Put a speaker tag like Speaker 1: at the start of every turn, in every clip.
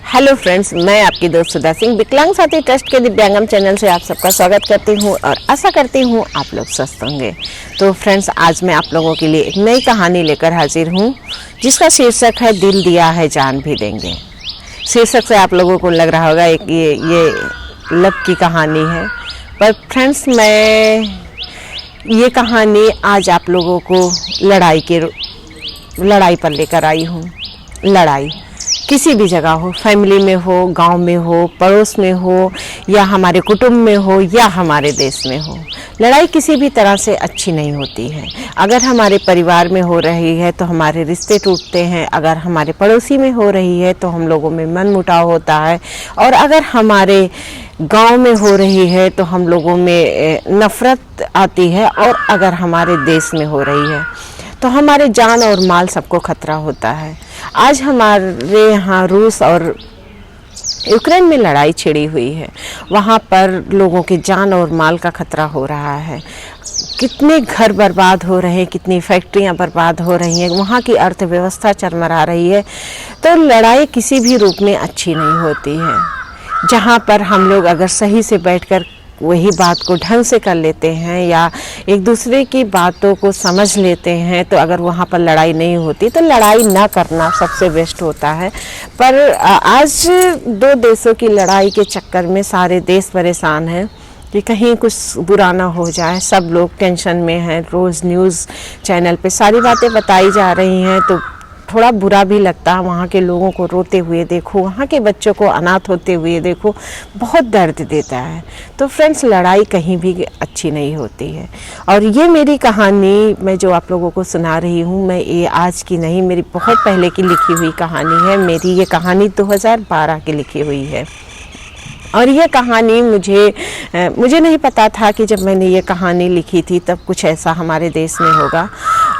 Speaker 1: Hello friends, मैं आपकी दोस्त सुधा सिंह विकलांग साथी ट्रस्ट के दिव्यांगम चैनल से आप सबका स्वागत करती हूं और आशा करती हूं आप लोग स्वस्थ होंगे। तो फ्रेंड्स, आज मैं आप लोगों के लिए एक नई कहानी लेकर हाजिर हूं जिसका शीर्षक है दिल दिया है जान भी देंगे। शीर्षक से आप लोगों को लग रहा होगा ये लव की कहानी है, पर फ्रेंड्स मैं ये कहानी आज आप लोगों को लड़ाई पर लेकर आई हूँ। लड़ाई किसी भी जगह हो, फैमिली में हो, गांव में हो, पड़ोस में हो, या हमारे कुटुंब में हो, या हमारे देश में हो, लड़ाई किसी भी तरह से अच्छी नहीं होती है। अगर हमारे परिवार में हो रही है तो हमारे रिश्ते टूटते हैं, अगर हमारे पड़ोसी में हो रही है तो हम लोगों में मनमुटाव होता है, और अगर हमारे गांव में हो रही है तो हम लोगों में नफरत आती है, और अगर हमारे देश में हो रही है तो हमारे जान और माल सबको खतरा होता है। आज हमारे यहाँ रूस और यूक्रेन में लड़ाई छिड़ी हुई है, वहाँ पर लोगों के जान और माल का खतरा हो रहा है। कितने घर बर्बाद हो रहे हैं, कितनी फैक्ट्रियाँ बर्बाद हो रही हैं, वहाँ की अर्थव्यवस्था चरमरा रही है। तो लड़ाई किसी भी रूप में अच्छी नहीं होती है। जहाँ पर हम लोग अगर सही से बैठकर वही बात को ढंग से कर लेते हैं या एक दूसरे की बातों को समझ लेते हैं, तो अगर वहाँ पर लड़ाई नहीं होती तो लड़ाई ना करना सबसे बेस्ट होता है। पर आज दो देशों की लड़ाई के चक्कर में सारे देश परेशान हैं कि कहीं कुछ बुरा ना हो जाए। सब लोग टेंशन में हैं। रोज़ न्यूज़ चैनल पे सारी बातें बताई जा रही हैं, तो थोड़ा बुरा भी लगता है। वहाँ के लोगों को रोते हुए देखो, वहाँ के बच्चों को अनाथ होते हुए देखो, बहुत दर्द देता है। तो फ्रेंड्स, लड़ाई कहीं भी अच्छी नहीं होती है। और ये मेरी कहानी मैं जो आप लोगों को सुना रही हूँ, मैं ये आज की नहीं, मेरी बहुत पहले की लिखी हुई कहानी है। मेरी ये कहानी 2012 की लिखी हुई है। और ये कहानी मुझे नहीं पता था कि जब मैंने ये कहानी लिखी थी तब कुछ ऐसा हमारे देश में होगा,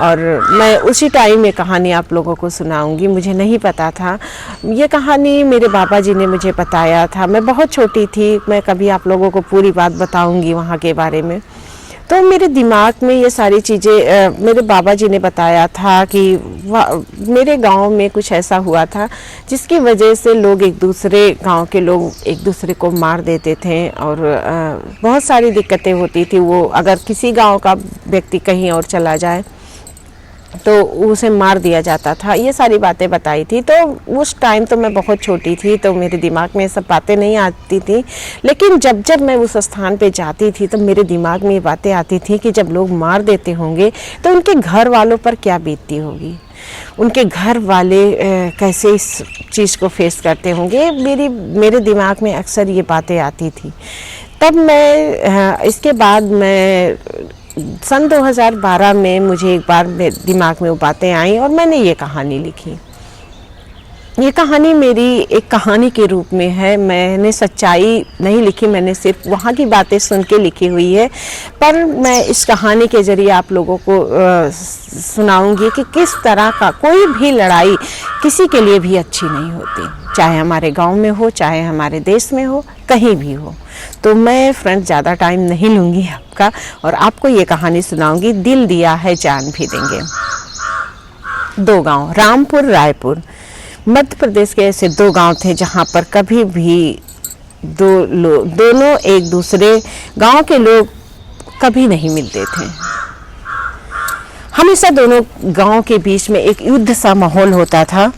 Speaker 1: और मैं उसी टाइम ये कहानी आप लोगों को सुनाऊंगी। मुझे नहीं पता था। ये कहानी मेरे बाबा जी ने मुझे बताया था। मैं बहुत छोटी थी। मैं कभी आप लोगों को पूरी बात बताऊंगी वहाँ के बारे में। तो मेरे दिमाग में ये सारी चीज़ें मेरे बाबा जी ने बताया था कि मेरे गांव में कुछ ऐसा हुआ था जिसकी वजह से लोग गांव के लोग एक दूसरे को मार देते थे, और बहुत सारी दिक्कतें होती थी। वो अगर किसी गांव का व्यक्ति कहीं और चला जाए तो उसे मार दिया जाता था। ये सारी बातें बताई थी। तो उस टाइम तो मैं बहुत छोटी थी, तो मेरे दिमाग में ये सब बातें नहीं आती थी। लेकिन जब मैं उस स्थान पे जाती थी तो मेरे दिमाग में ये बातें आती थी कि जब लोग मार देते होंगे तो उनके घर वालों पर क्या बीतती होगी, उनके घर वाले कैसे इस चीज़ को फेस करते होंगे। मेरे दिमाग में अक्सर ये बातें आती थी। तब इसके बाद मैं सन 2012 में मुझे एक बार दिमाग में वो बातें आई और मैंने ये कहानी लिखी। ये कहानी मेरी एक कहानी के रूप में है। मैंने सच्चाई नहीं लिखी, मैंने सिर्फ वहाँ की बातें सुन के लिखी हुई है। पर मैं इस कहानी के ज़रिए आप लोगों को सुनाऊंगी कि किस तरह का कोई भी लड़ाई किसी के लिए भी अच्छी नहीं होती, चाहे हमारे गांव में हो, चाहे हमारे देश में हो, कहीं भी हो। तो मैं फ्रेंड ज़्यादा टाइम नहीं लूँगी आपका, और आपको ये कहानी सुनाऊंगी दिल दिया है जान भी देंगे। दो गांव, रामपुर, रायपुर, मध्य प्रदेश के ऐसे दो गांव थे जहां पर कभी भी दोनों एक दूसरे गांव के लोग कभी नहीं मिलते थे। हमेशा दोनों गांव के बीच में एक युद्ध सा माहौल होता था।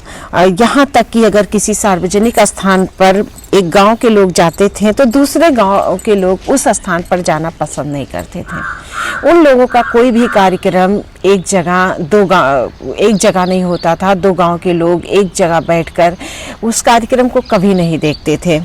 Speaker 1: यहाँ तक कि अगर किसी सार्वजनिक स्थान पर एक गांव के लोग जाते थे तो दूसरे गांव के लोग उस स्थान पर जाना पसंद नहीं करते थे। उन लोगों का कोई भी कार्यक्रम एक जगह नहीं होता था। दो गांव के लोग एक जगह बैठकर उस कार्यक्रम को कभी नहीं देखते थे।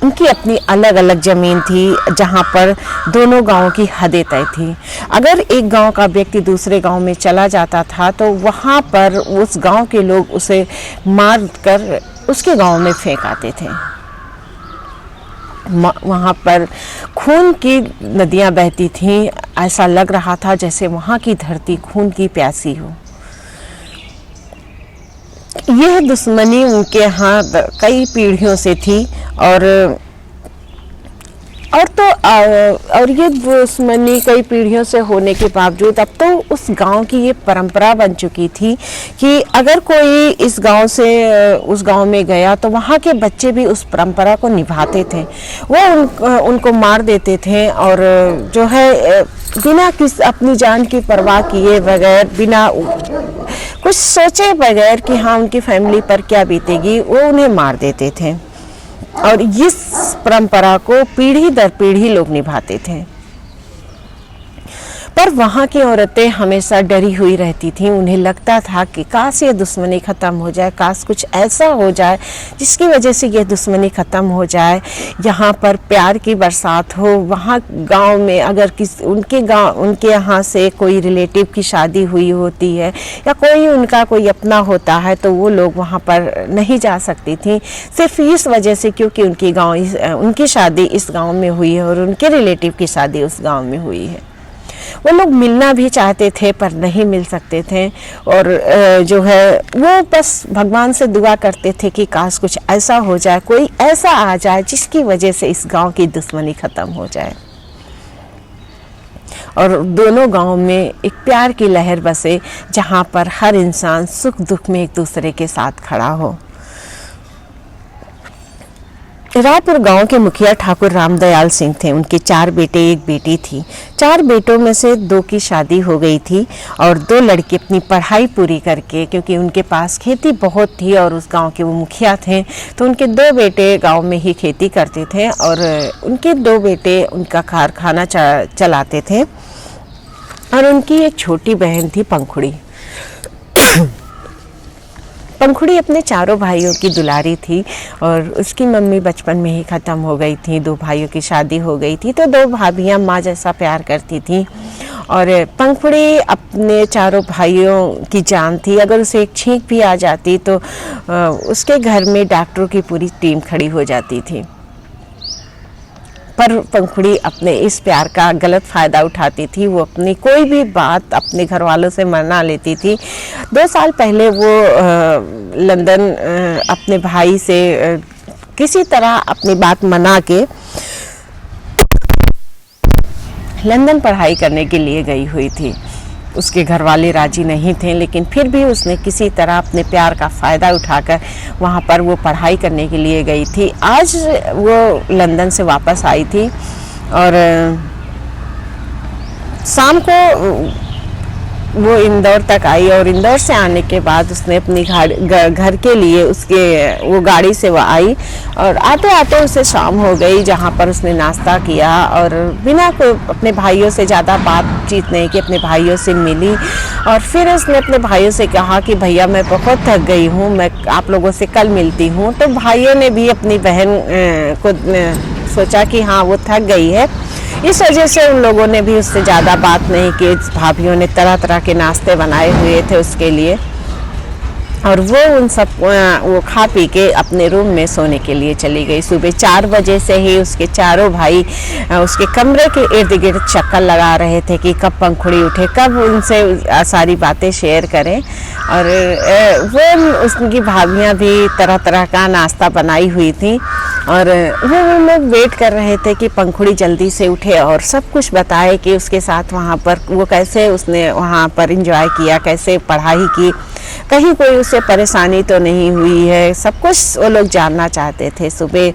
Speaker 1: उनकी अपनी अलग अलग ज़मीन थी जहाँ पर दोनों गांवों की हदें तय थी। अगर एक गांव का व्यक्ति दूसरे गांव में चला जाता था तो वहाँ पर उस गांव के लोग उसे मार कर उसके गांव में फेंक आते थे। वहाँ पर खून की नदियाँ बहती थीं। ऐसा लग रहा था जैसे वहाँ की धरती खून की प्यासी हो। यह दुश्मनी उनके यहाँ कई पीढ़ियों से थी, और ये दुश्मनी कई पीढ़ियों से होने के बावजूद अब तो उस गांव की ये परंपरा बन चुकी थी कि अगर कोई इस गांव से उस गांव में गया तो वहाँ के बच्चे भी उस परंपरा को निभाते थे। वो उनको मार देते थे और जो है बिना अपनी जान की परवाह किए बगैर, बिना कुछ सोचे बगैर कि हाँ उनकी फैमिली पर क्या बीतेगी, वो उन्हें मार देते थे। और इस परंपरा को पीढ़ी दर पीढ़ी लोग निभाते थे। पर वहाँ की औरतें हमेशा डरी हुई रहती थीं। उन्हें लगता था कि काश ये दुश्मनी ख़त्म हो जाए, काश कुछ ऐसा हो जाए जिसकी वजह से ये दुश्मनी ख़त्म हो जाए, यहाँ पर प्यार की बरसात हो। वहाँ गांव में अगर उनके यहाँ से कोई रिलेटिव की शादी हुई होती है या कोई अपना होता है तो वो लोग वहाँ पर नहीं जा सकती थी, सिर्फ इस वजह से क्योंकि उनकी शादी इस गाँव में हुई है और उनके रिलेटिव की शादी उस गाँव में हुई है। वो लोग मिलना भी चाहते थे पर नहीं मिल सकते थे और जो है वो बस भगवान से दुआ करते थे कि काश कुछ ऐसा हो जाए, कोई ऐसा आ जाए जिसकी वजह से इस गांव की दुश्मनी ख़त्म हो जाए और दोनों गांव में एक प्यार की लहर बसे जहां पर हर इंसान सुख दुख में एक दूसरे के साथ खड़ा हो। रायपुर गांव के मुखिया ठाकुर रामदयाल सिंह थे। उनके 4 बेटे 1 बेटी थी। 4 बेटों में से 2 की शादी हो गई थी और 2 लड़के अपनी पढ़ाई पूरी करके, क्योंकि उनके पास खेती बहुत थी और उस गांव के वो मुखिया थे, तो उनके 2 बेटे गांव में ही खेती करते थे और उनके 2 बेटे उनका कारखाना चलाते थे और उनकी एक छोटी बहन थी पंखुड़ी। पंखुड़ी अपने 4 भाइयों की दुलारी थी और उसकी मम्मी बचपन में ही ख़त्म हो गई थी। 2 भाइयों की शादी हो गई थी तो 2 भाभियाँ माँ जैसा प्यार करती थी और पंखुड़ी अपने 4 भाइयों की जान थी। अगर उसे एक छींक भी आ जाती तो उसके घर में डॉक्टरों की पूरी टीम खड़ी हो जाती थी। पर पंखुड़ी अपने इस प्यार का गलत फ़ायदा उठाती थी। वो अपनी कोई भी बात अपने घर वालों से मना लेती थी। 2 साल पहले वो लंदन अपने भाई से किसी तरह अपनी बात मना के लंदन पढ़ाई करने के लिए गई हुई थी। उसके घर वाले राजी नहीं थे, लेकिन फिर भी उसने किसी तरह अपने प्यार का फ़ायदा उठाकर वहाँ पर वो पढ़ाई करने के लिए गई थी। आज वो लंदन से वापस आई थी और शाम को वो इंदौर तक आई और इंदौर से आने के बाद उसने अपनी घर के लिए वो गाड़ी से वो आई और आते आते उसे शाम हो गई, जहाँ पर उसने नाश्ता किया और बिना कोई अपने भाइयों से ज़्यादा बातचीत नहीं की अपने भाइयों से मिली और फिर उसने अपने भाइयों से कहा कि भैया मैं बहुत थक गई हूँ, मैं आप लोगों से कल मिलती हूँ। तो भाइयों ने भी अपनी बहन को सोचा कि हाँ वो थक गई है, इस वजह से उन लोगों ने भी उससे ज़्यादा बात नहीं की। भाभियों ने तरह तरह के नाश्ते बनाए हुए थे उसके लिए और वो खा पी के अपने रूम में सोने के लिए चली गई। सुबह 4 बजे से ही उसके 4 भाई उसके कमरे के इर्द गिर्द चक्कर लगा रहे थे कि कब पंखुड़ी उठे, कब उनसे सारी बातें शेयर करें। और उसकी भाभियाँ भी तरह तरह का नाश्ता बनाई हुई थी और वो लोग वेट कर रहे थे कि पंखुड़ी जल्दी से उठे और सब कुछ बताए कि उसके साथ वहाँ पर वो कैसे उसने वहाँ पर एंजॉय किया, कैसे पढ़ाई की, कहीं कोई उसे परेशानी तो नहीं हुई है, सब कुछ वो लोग जानना चाहते थे। सुबह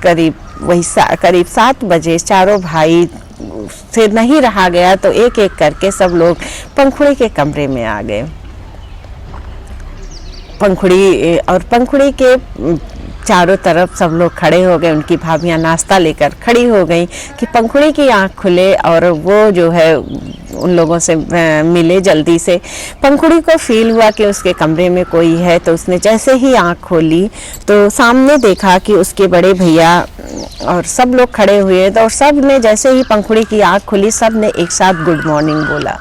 Speaker 1: करीब 7 बजे 4 भाई से नहीं रहा गया तो एक एक करके सब लोग पंखुड़ी के कमरे में आ गए। पंखुड़ी के चारों तरफ सब लोग खड़े हो गए। उनकी भाभियाँ नाश्ता लेकर खड़ी हो गई कि पंखुड़ी की आंख खुले और वो जो है उन लोगों से मिले जल्दी से। पंखुड़ी को फील हुआ कि उसके कमरे में कोई है, तो उसने जैसे ही आंख खोली तो सामने देखा कि उसके बड़े भैया और सब लोग खड़े हुए। तो सब ने जैसे ही पंखुड़ी की आंख खुली सब ने एक साथ गुड मॉर्निंग बोला।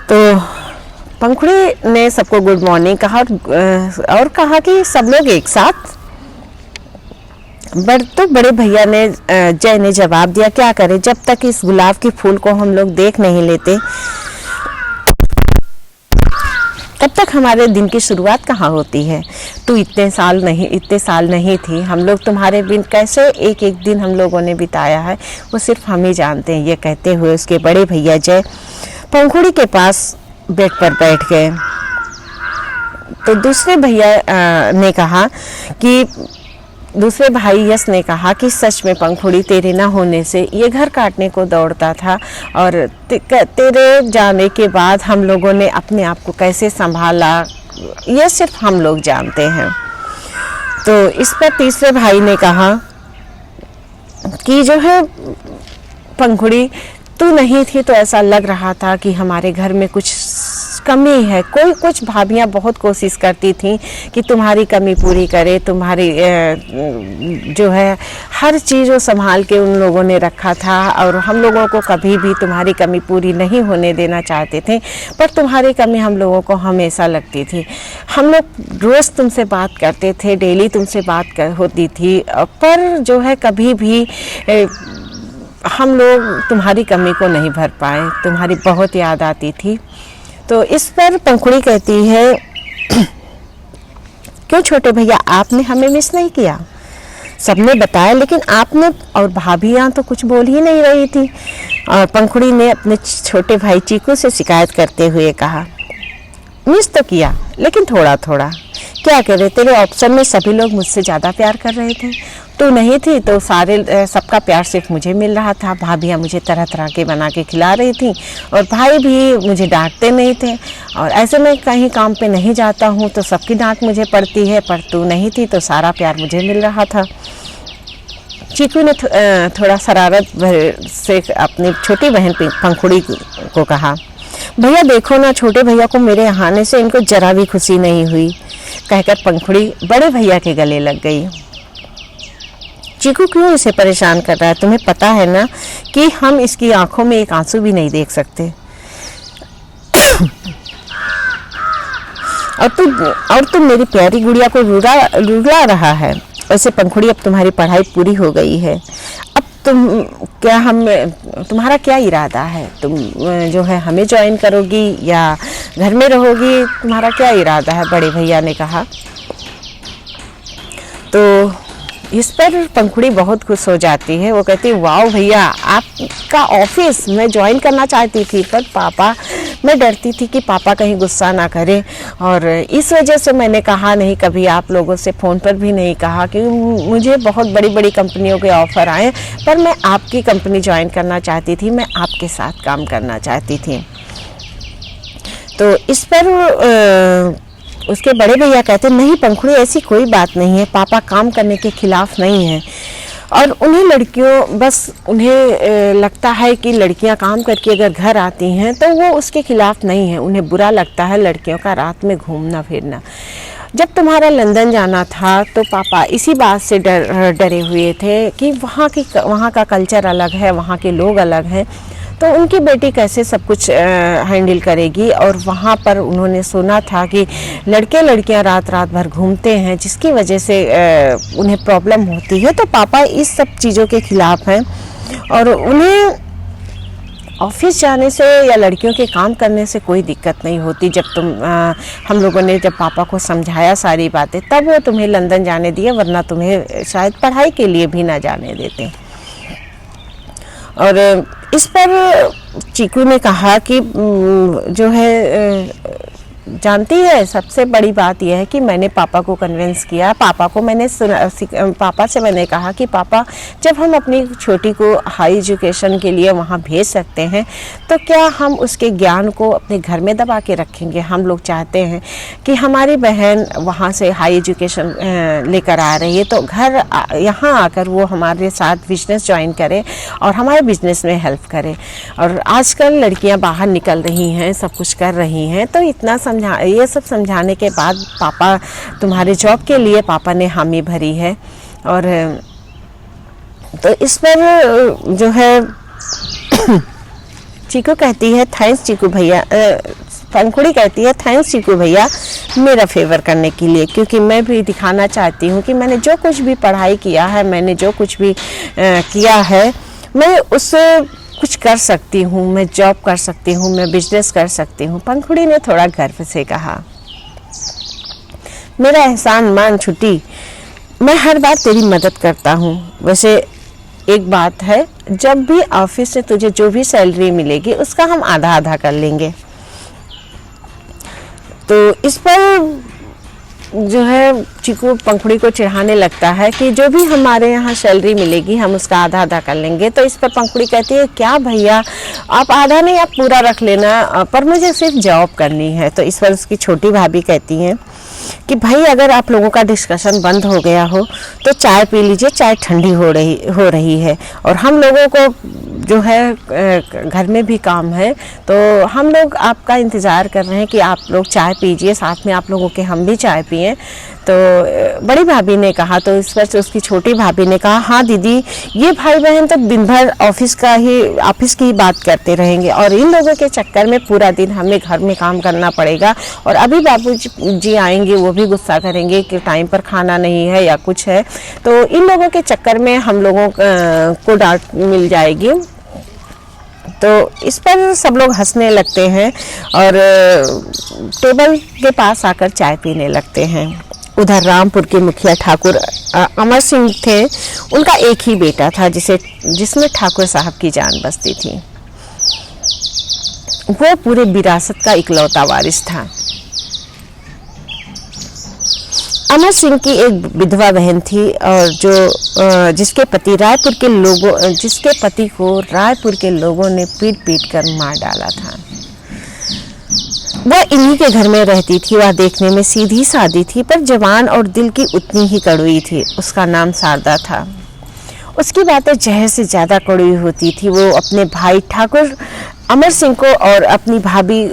Speaker 1: तो पंखुड़ी ने सबको गुड मॉर्निंग कहा और कहा कि सब लोग एक साथ। तो बड़े भैया ने जय ने जवाब दिया, क्या करें, जब तक इस गुलाब के फूल को हम लोग देख नहीं लेते तब तक हमारे दिन की शुरुआत कहाँ होती है। तू इतने साल नहीं थी, हम लोग तुम्हारे बिन कैसे एक एक दिन हम लोगों ने बिताया है वो सिर्फ हम ही जानते हैं। ये कहते हुए उसके बड़े भैया जय पंखुड़ी के पास बेड पर बैठ गए। तो दूसरे भाई यश ने कहा कि सच में पंखुड़ी तेरे ना होने से ये घर काटने को दौड़ता था, और तेरे जाने के बाद हम लोगों ने अपने आप को कैसे संभाला ये सिर्फ हम लोग जानते हैं। तो इस पर तीसरे भाई ने कहा कि जो है पंखुड़ी तू नहीं थी तो ऐसा लग रहा था कि हमारे घर में कुछ कमी है। कुछ भाभियां बहुत कोशिश करती थी कि तुम्हारी कमी पूरी करे, तुम्हारी जो है हर चीज़ वो संभाल के उन लोगों ने रखा था, और हम लोगों को कभी भी तुम्हारी कमी पूरी नहीं होने देना चाहते थे। पर तुम्हारी कमी हम लोगों को हमेशा लगती थी। हम लोग रोज़ तुमसे बात करते थे, डेली तुमसे बात होती थी, पर जो है कभी भी हम लोग तुम्हारी कमी को नहीं भर पाए। तुम्हारी बहुत याद आती थी। तो इस पर पंखुड़ी कहती है क्यों छोटे भैया, आपने हमें मिस नहीं किया? सबने बताया लेकिन आपने और भाभियाँ तो कुछ बोल ही नहीं रही थी। और पंखुड़ी ने अपने छोटे भाई चीकू से शिकायत करते हुए कहा, मिस तो किया लेकिन थोड़ा थोड़ा। क्या करे, तेरे ऑप्शन में सभी लोग मुझसे ज़्यादा प्यार कर रहे थे। तू नहीं थी तो सबका प्यार सिर्फ मुझे मिल रहा था। भाभियाँ मुझे तरह तरह के बना के खिला रही थी, और भाई भी मुझे डांटते नहीं थे। और ऐसे में कहीं काम पे नहीं जाता हूँ तो सबकी डांट मुझे पड़ती है, पर तू नहीं थी तो सारा प्यार मुझे मिल रहा था। चीकू ने थोड़ा शरारत से अपनी छोटी बहन पंखुड़ी को कहा, भैया देखो ना, छोटे भैया को मेरे आने से इनको जरा भी खुशी नहीं हुई। कहकर पंखुड़ी बड़े भैया के गले लग गई। चीकू क्यों इसे परेशान कर रहा है? तुम्हें पता है ना कि हम इसकी आंखों में एक आंसू भी नहीं देख सकते। और तुम मेरी प्यारी गुड़िया को रुला रहा है। वैसे पंखुड़ी अब तुम्हारी पढ़ाई पूरी हो गई है। अब तुम्हारा क्या इरादा है? तुम जो है हमें ज्वाइन करोगी या घर में रहोगी? तुम्हारा क्या इरादा है? बड़े भैया ने कहा। तो इस पर पंखुड़ी बहुत खुश हो जाती है। वो कहती है, वाह भैया, आपका ऑफिस मैं ज्वाइन करना चाहती थी, पर पापा, मैं डरती थी कि पापा कहीं गुस्सा ना करें, और इस वजह से मैंने कहा नहीं। कभी आप लोगों से फ़ोन पर भी नहीं कहा कि मुझे बहुत बड़ी बड़ी कंपनियों के ऑफ़र आए, पर मैं आपकी कंपनी ज्वाइन करना चाहती थी, मैं आपके साथ काम करना चाहती थी। तो इस पर उसके बड़े भैया कहते, नहीं पंखुड़ी, ऐसी कोई बात नहीं है। पापा काम करने के खिलाफ नहीं है, और उन्हें लगता है कि लड़कियां काम करके अगर घर आती हैं तो वो उसके खिलाफ नहीं है। उन्हें बुरा लगता है लड़कियों का रात में घूमना फिरना। जब तुम्हारा लंदन जाना था तो पापा इसी बात से डरे हुए थे कि वहाँ का कल्चर अलग है, वहाँ के लोग अलग हैं, तो उनकी बेटी कैसे सब कुछ हैंडल करेगी। और वहाँ पर उन्होंने सुना था कि लड़कियां रात भर घूमते हैं, जिसकी वजह से उन्हें प्रॉब्लम होती है। तो पापा इस सब चीज़ों के खिलाफ हैं, और उन्हें ऑफिस जाने से या लड़कियों के काम करने से कोई दिक्कत नहीं होती। हम लोगों ने जब पापा को समझाया सारी बातें, तब वो तुम्हें लंदन जाने दिए, वरना तुम्हें शायद पढ़ाई के लिए भी ना जाने देते। और इस पर चीकू ने कहा कि जो है जानती है, सबसे बड़ी बात यह है कि मैंने पापा को कन्विंस किया। पापा से मैंने कहा कि पापा, जब हम अपनी छोटी को हाई एजुकेशन के लिए वहाँ भेज सकते हैं, तो क्या हम उसके ज्ञान को अपने घर में दबा के रखेंगे? हम लोग चाहते हैं कि हमारी बहन वहाँ से हाई एजुकेशन लेकर आ रही है, तो यहाँ आकर वो हमारे साथ बिजनेस ज्वाइन करे और हमारे बिजनेस में हेल्प करे। और आजकल लड़कियाँ बाहर निकल रही हैं, सब कुछ कर रही हैं, तो ये सब समझाने के बाद पापा, तुम्हारे जॉब के लिए पापा ने हामी भरी है। और तो इस पर जो है चीकू कहती है, थैंक्स चीकू भैया। पंखुड़ी कहती है, थैंक्स चीकू भैया मेरा फेवर करने के लिए, क्योंकि मैं भी दिखाना चाहती हूँ कि मैंने जो कुछ भी पढ़ाई किया है, मैंने जो कुछ भी किया है, मैं उस कुछ कर सकती हूँ, मैं जॉब कर सकती हूँ, मैं बिजनेस कर सकती हूँ। पंखुड़ी ने थोड़ा गर्व से कहा, मेरा एहसान मान छुट्टी, मैं हर बार तेरी मदद करता हूँ। वैसे एक बात है, जब भी ऑफिस से तुझे जो भी सैलरी मिलेगी उसका हम आधा आधा कर लेंगे। तो इस पर जो है चीकू पंखुड़ी को चिढ़ाने लगता है कि जो भी हमारे यहाँ सैलरी मिलेगी हम उसका आधा आधा कर लेंगे। तो इस पर पंखुड़ी कहती है, क्या भैया, आप आधा नहीं आप पूरा रख लेना, पर मुझे सिर्फ जॉब करनी है। तो इस पर उसकी छोटी भाभी कहती हैं कि भाई अगर आप लोगों का डिस्कशन बंद हो गया हो तो चाय पी लीजिए, चाय ठंडी हो रही है और हम लोगों को जो है घर में भी काम है, तो हम लोग आपका इंतज़ार कर रहे हैं कि आप लोग चाय पीजिए, साथ में आप लोगों के हम भी चाय पिएं। तो बड़ी भाभी ने कहा, तो इस पर से उसकी छोटी भाभी ने कहा, हाँ दीदी, ये भाई बहन तो दिन भर ऑफिस की ही बात करते रहेंगे और इन लोगों के चक्कर में पूरा दिन हमें घर में काम करना पड़ेगा और अभी बाबूजी आएंगे वो भी गुस्सा करेंगे कि टाइम पर खाना नहीं है या कुछ है, तो इन लोगों के चक्कर में हम लोगों को डांट मिल जाएगी। तो इस पर सब लोग हंसने लगते हैं और टेबल के पास आकर चाय पीने लगते हैं। उधर रामपुर के मुखिया ठाकुर अमर सिंह थे, उनका एक ही बेटा था जिसमें ठाकुर साहब की जान बसती थी। वो पूरे विरासत का इकलौता वारिस था। अमर सिंह की एक विधवा बहन थी और जिसके पति को रायपुर के लोगों ने पीट पीट कर मार डाला था। वह इन्हीं के घर में रहती थी। वह देखने में सीधी सादी थी पर जवान और दिल की उतनी ही कड़वी थी। उसका नाम शारदा था। उसकी बातें जहर से ज्यादा कड़वी होती थी। वो अपने भाई ठाकुर अमर सिंह को और अपनी भाभी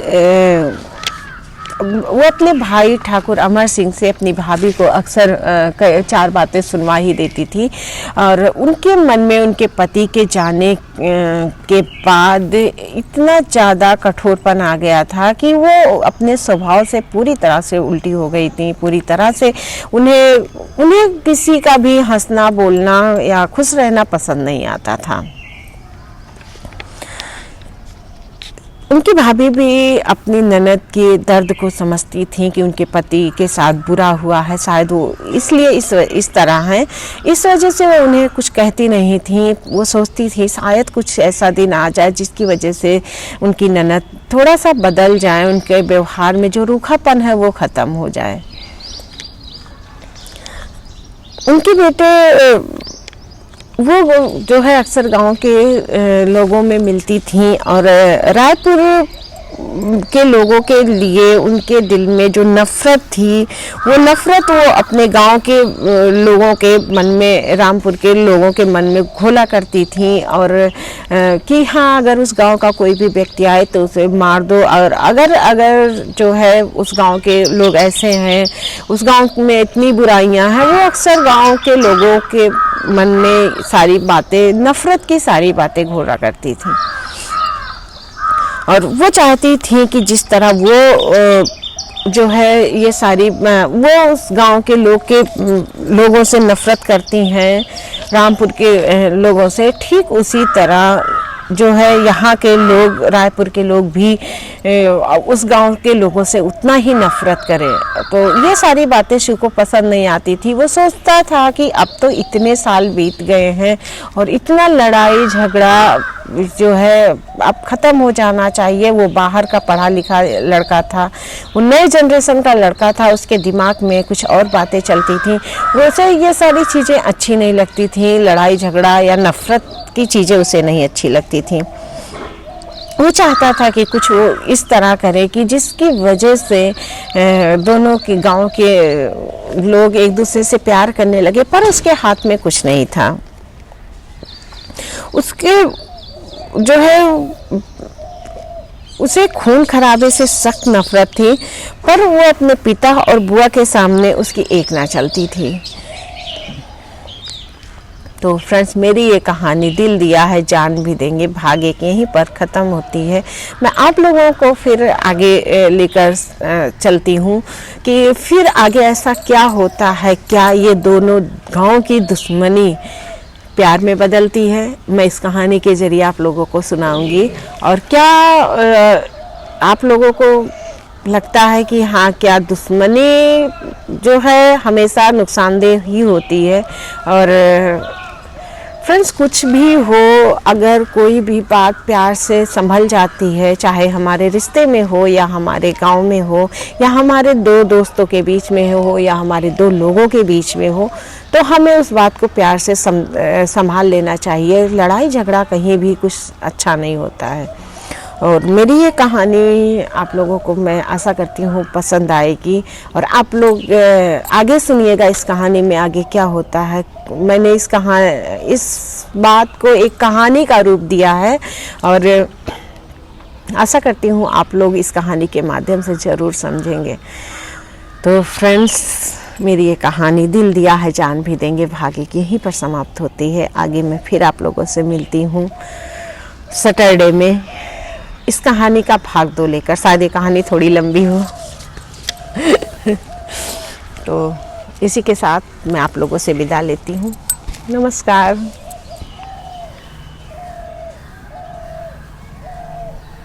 Speaker 1: ठाकुर अमर सिंह से अपनी भाभी को अक्सर चार बातें सुनवा ही देती थी और उनके मन में उनके पति के जाने के बाद इतना ज़्यादा कठोरपन आ गया था कि वो अपने स्वभाव से पूरी तरह से उल्टी हो गई थी। पूरी तरह से उन्हें किसी का भी हंसना बोलना या खुश रहना पसंद नहीं आता था। उनकी भाभी भी अपनी ननद के दर्द को समझती थी कि उनके पति के साथ बुरा हुआ है, शायद वो इसलिए इस तरह हैं। इस वजह से वो उन्हें कुछ कहती नहीं थी। वो सोचती थी शायद कुछ ऐसा दिन आ जाए जिसकी वजह से उनकी ननद थोड़ा सा बदल जाए, उनके व्यवहार में जो रूखापन है वो ख़त्म हो जाए। उनके बेटे वो जो है अक्सर गांव के लोगों में मिलती थी और रायपुर के लोगों के लिए उनके दिल में जो नफ़रत थी वो अपने गांव के लोगों के मन में, रामपुर के लोगों के मन में घोला करती थी और कि हाँ अगर उस गांव का कोई भी व्यक्ति आए तो उसे मार दो और अगर जो है उस गांव के लोग ऐसे हैं, उस गांव में इतनी बुराइयां हैं, वो अक्सर गांव के लोगों के मन में सारी बातें, नफ़रत की सारी बातें घोला करती थी। और वो चाहती थी कि जिस तरह वो जो है ये सारी वो उस गांव के लोगों से नफ़रत करती हैं, रामपुर के लोगों से, ठीक उसी तरह जो है यहाँ के लोग, रायपुर के लोग भी उस गांव के लोगों से उतना ही नफ़रत करें। तो ये सारी बातें शिव को पसंद नहीं आती थी। वो सोचता था कि अब तो इतने साल बीत गए हैं और इतना लड़ाई झगड़ा जो है अब ख़त्म हो जाना चाहिए। वो बाहर का पढ़ा लिखा लड़का था, वो नए जनरेशन का लड़का था, उसके दिमाग में कुछ और बातें चलती थी। वैसे ये सारी चीज़ें अच्छी नहीं लगती थी, लड़ाई झगड़ा या नफ़रत की चीज़ें उसे नहीं अच्छी लगती थी। वो चाहता था कि कुछ वो इस तरह करे कि जिसकी वजह से दोनों के गांव के लोग एक दूसरे से प्यार करने लगे, पर उसके हाथ में कुछ नहीं था। उसके जो है उसे खून खराबे से सख्त नफरत थी, पर वो अपने पिता और बुआ के सामने उसकी एक ना चलती थी। तो फ्रेंड्स, मेरी ये कहानी दिल दिया है जान भी देंगे भागे के यहीं पर ख़त्म होती है। मैं आप लोगों को फिर आगे लेकर चलती हूँ कि फिर आगे ऐसा क्या होता है, क्या ये दोनों गांव की दुश्मनी प्यार में बदलती है, मैं इस कहानी के ज़रिए आप लोगों को सुनाऊंगी। और क्या आप लोगों को लगता है कि हाँ, क्या दुश्मनी जो है हमेशा नुकसानदेह ही होती है? और फ्रेंड्स, कुछ भी हो, अगर कोई भी बात प्यार से संभल जाती है, चाहे हमारे रिश्ते में हो या हमारे गांव में हो या हमारे दो दोस्तों के बीच में हो या हमारे दो लोगों के बीच में हो, तो हमें उस बात को प्यार से संभाल लेना चाहिए। लड़ाई झगड़ा कहीं भी कुछ अच्छा नहीं होता है। और मेरी ये कहानी आप लोगों को मैं आशा करती हूँ पसंद आएगी। और आप लोग आगे सुनिएगा इस कहानी में आगे क्या होता है। मैंने इस बात को एक कहानी का रूप दिया है और आशा करती हूँ आप लोग इस कहानी के माध्यम से ज़रूर समझेंगे। तो फ्रेंड्स, मेरी ये कहानी दिल दिया है जान भी देंगे भाग्य की यहीं पर समाप्त होती है। आगे मैं फिर आप लोगों से मिलती हूँ सैटरडे में इस कहानी का भाग 2 लेकर। शायद ये कहानी थोड़ी लंबी हो तो इसी के साथ मैं आप लोगों से विदा लेती हूँ। नमस्कार।